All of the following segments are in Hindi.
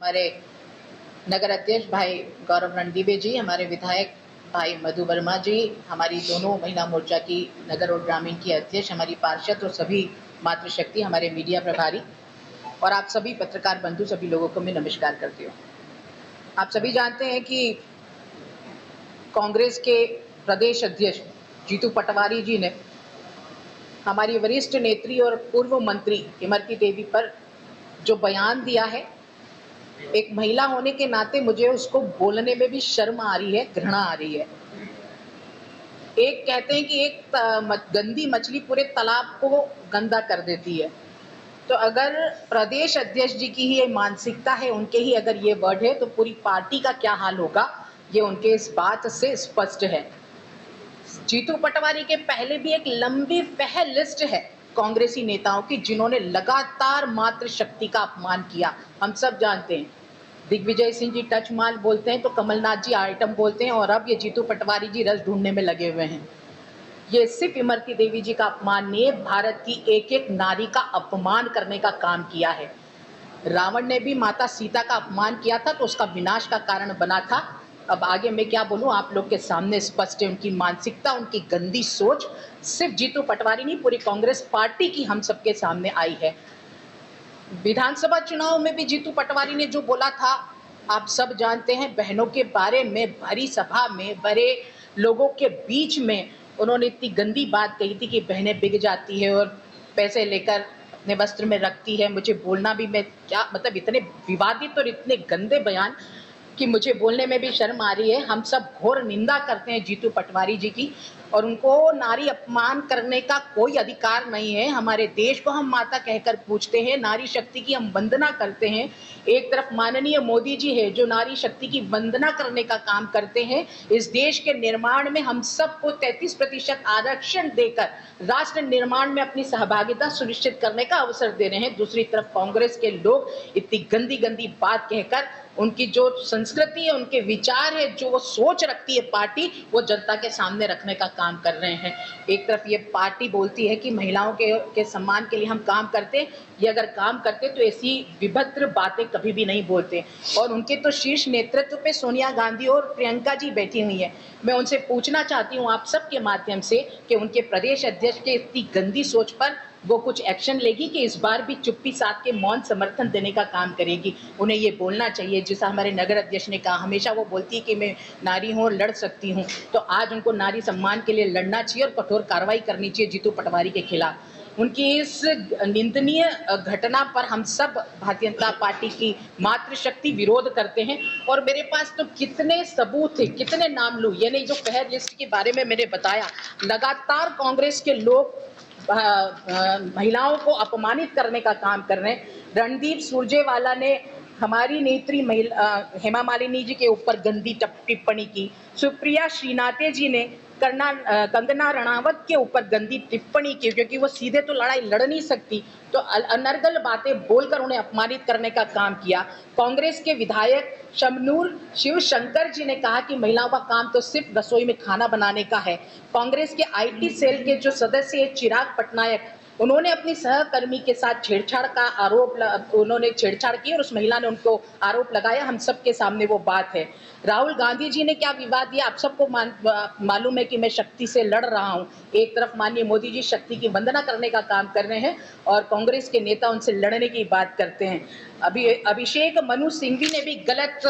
हमारे नगर अध्यक्ष भाई गौरव रणदीवे जी, हमारे विधायक भाई मधु वर्मा जी, हमारी दोनों महिला मोर्चा की नगर और ग्रामीण की अध्यक्ष, हमारी पार्षद और सभी मातृशक्ति, हमारे मीडिया प्रभारी और आप सभी पत्रकार बंधु, सभी लोगों को मैं नमस्कार करती हूँ। आप सभी जानते हैं कि कांग्रेस के प्रदेश अध्यक्ष जीतू पटवारी जी ने हमारी वरिष्ठ नेत्री और पूर्व मंत्री इमरती देवी पर जो बयान दिया है, एक महिला होने के नाते मुझे उसको बोलने में भी शर्म आ रही है, घृणा आ रही है। एक कहते हैं कि एक गंदी मछली पूरे तालाब को गंदा कर देती है। तो अगर प्रदेश अध्यक्ष जी की ही ये मानसिकता है, उनके ही अगर ये वर्ड है, तो पूरी पार्टी का क्या हाल होगा, ये उनके इस बात से स्पष्ट है। जीतू पटवारी के पहले भी एक लंबी लिस्ट है कांग्रेसी नेताओं की, जिन्होंने लगातार मातृशक्ति का अपमान किया। हम सब जानते हैं, दिग्विजय सिंह जी टच माल बोलते हैं तो कमलनाथ जी आइटम बोलते हैं, और अब ये जीतू पटवारी जी रस ढूंढने में लगे हुए हैं। ये सिर्फ इमरती देवी जी का अपमान नहीं है, भारत की एक एक नारी का अपमान करने का काम किया है। रावण ने भी माता सीता का अपमान किया था तो उसका विनाश का कारण बना था। अब आगे मैं क्या बोलूं, आप लोग के सामने स्पष्ट है उनकी मानसिकता, उनकी गंदी सोच सिर्फ जीतू पटवारी नहीं, पूरी कांग्रेस पार्टी की हम सबके सामने आई है। विधानसभा चुनाव में भी जीतू पटवारी ने जो बोला था, आप सब जानते हैं। बहनों के बारे में भरी सभा में, बड़े लोगों के बीच में उन्होंने इतनी गंदी बात कही थी कि बहनें बिक जाती है और पैसे लेकर अपने वस्त्र में रखती है। मुझे बोलना भी, मैं क्या मतलब, इतने विवादित और इतने गंदे बयान कि मुझे बोलने में भी शर्म आ रही है। हम सब घोर निंदा करते हैं जीतू पटवारी जी की, और उनको नारी अपमान करने का कोई अधिकार नहीं है। हमारे देश को हम माता कहकर पूछते हैं, नारी शक्ति की हम वंदना करते हैं। एक तरफ माननीय मोदी जी है जो नारी शक्ति की वंदना करने का काम करते हैं। इस देश के निर्माण में हम सबको 33% आरक्षण देकर राष्ट्र निर्माण में अपनी सहभागिता सुनिश्चित करने का अवसर दे रहे हैं। दूसरी तरफ कांग्रेस के लोग इतनी गंदी गंदी बात कहकर उनकी जो संस्कृति है, उनके विचार है, जो वो सोच रखती है पार्टी, वो जनता के सामने रखने का काम कर रहे हैं। एक तरफ ये पार्टी बोलती है कि महिलाओं के सम्मान के लिए हम काम करते हैं, ये अगर काम करते तो ऐसी विभद्र बातें कभी भी नहीं बोलते। और उनके तो शीर्ष नेतृत्व पे सोनिया गांधी और प्रियंका जी बैठी हुई है। मैं उनसे पूछना चाहती हूँ आप सबके माध्यम से कि उनके प्रदेश अध्यक्ष के इतनी गंदी सोच पर वो कुछ एक्शन लेगी कि इस बार भी चुप्पी साध के मौन समर्थन देने का काम करेगी। उन्हें ये बोलना चाहिए, जैसा हमारे नगर अध्यक्ष ने कहा, हमेशा वो बोलती है कि मैं नारी हूँ और लड़ सकती हूँ, तो आज उनको नारी सम्मान के लिए लड़ना चाहिए और कठोर कार्रवाई करनी चाहिए जीतू पटवारी के खिलाफ। उनकी इस निंदनीय घटना पर हम सब भारतीय जनता पार्टी की मातृशक्ति विरोध करते हैं। और मेरे पास तो कितने सबूत थे, कितने नाम लूं, ये नहीं जो पहल लिस्ट के बारे में मैंने बताया। लगातार कांग्रेस के लोग महिलाओं को अपमानित करने का काम कर रहे हैं। रणदीप सुरजेवाला ने हमारी नेत्री हेमा मालिनी जी के ऊपर गंदी टिप्पणी की। सुप्रिया श्रीनाथे जी ने कंगना रणावत के ऊपर गंदी टिप्पणी की, क्योंकि वो सीधे तो लड़ाई लड़ नहीं सकती, तो अनर्गल बातें बोलकर उन्हें अपमानित करने का काम किया। कांग्रेस के विधायक शमनूर शिवशंकर जी ने कहा कि महिलाओं का काम तो सिर्फ रसोई में खाना बनाने का है। कांग्रेस के आईटी सेल के जो सदस्य है चिराग पटनायक, उन्होंने अपनी सहकर्मी के साथ छेड़छाड़ का उन्होंने छेड़छाड़ की और उस महिला ने उनको आरोप लगाया। हम सबके सामने वो बात है। राहुल गांधी जी ने क्या विवाद दिया, आप सबको मालूम है कि मैं शक्ति से लड़ रहा हूं। एक तरफ माननीय मोदी जी शक्ति की वंदना करने का काम कर रहे हैं और कांग्रेस के नेता उनसे लड़ने की बात करते हैं। अभिषेक मनु सिंघवी ने भी गलत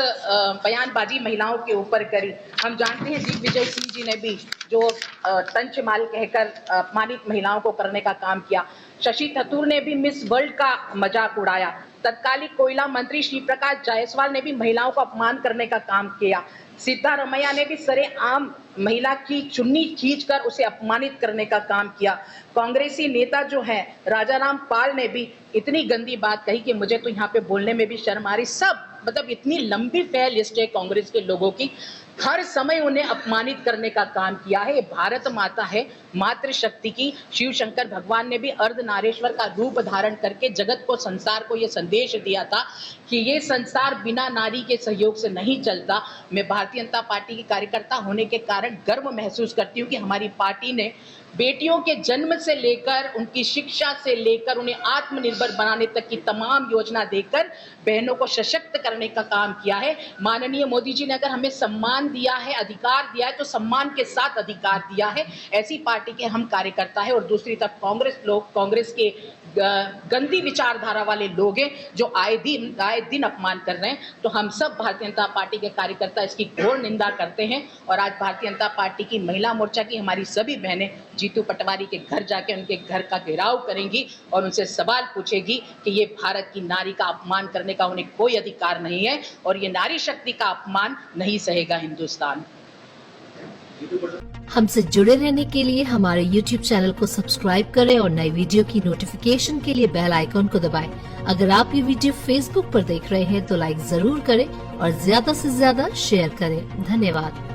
बयानबाजी महिलाओं के ऊपर करी। हम जानते हैं दिग्विजय सिंह जी ने भी जो टंच माल कहकर अपमानित महिलाओं को करने का काम किया। शशि थरूर ने भी मिस वर्ल्ड का मजाक उड़ाया। तत्कालीन कोयला मंत्री श्री प्रकाश जायसवाल ने भी महिलाओं को अपमान करने का काम किया। सिद्धारमैया ने भी सरेआम महिला की चुन्नी खींचकर उसे अपमानित करने का काम किया। कांग्रेसी नेता जो है राजाराम पाल ने भी इतनी गंदी बात कही कि मुझे तो यहाँ पे बोलने में भी शर्म आ रही। सब मतलब इतनी लंबी फेयर लिस्ट है कांग्रेस के लोगों की, हर समय उन्हें अपमानित करने का काम किया है। भारत माता है, मातृशक्ति की। शिव शंकर भगवान ने भी अर्धनारेश्वर का रूप धारण करके जगत को, संसार को यह संदेश दिया था कि ये संसार बिना नारी के सहयोग से नहीं चलता। मैं भारतीय जनता पार्टी की कार्यकर्ता होने के कारण गर्व महसूस करती हूँ कि हमारी पार्टी ने बेटियों के जन्म से लेकर उनकी शिक्षा से लेकर उन्हें आत्मनिर्भर बनाने तक की तमाम योजना देकर बहनों को सशक्त करने का काम किया है। माननीय मोदी जी ने अगर हमें सम्मान दिया है, अधिकार दिया है, तो सम्मान के साथ अधिकार दिया है। ऐसी पार्टी के हम कार्यकर्ता है और दूसरी तरफ कांग्रेस के गंदी विचारधारा वाले लोग हैं जो आए दिन अपमान कर रहे हैं। तो हम सब भारतीय जनता पार्टी के कार्यकर्ता इसकी घोर निंदा करते हैं और आज भारतीय जनता पार्टी की महिला मोर्चा की हमारी सभी बहनें जीतू पटवारी के घर जाके उनके घर का घेराव करेंगी और उनसे सवाल पूछेगी कि ये भारत की नारी का अपमान करने का उन्हें कोई अधिकार नहीं है और ये नारी शक्ति का अपमान नहीं सहेगा हिंदुस्तान। हमसे जुड़े रहने के लिए हमारे YouTube चैनल को सब्सक्राइब करें और नई वीडियो की नोटिफिकेशन के लिए बेल आइकॉन को दबाएं। अगर आप ये वीडियो Facebook पर देख रहे हैं तो लाइक जरूर करें और ज्यादा से ज्यादा शेयर करें। धन्यवाद।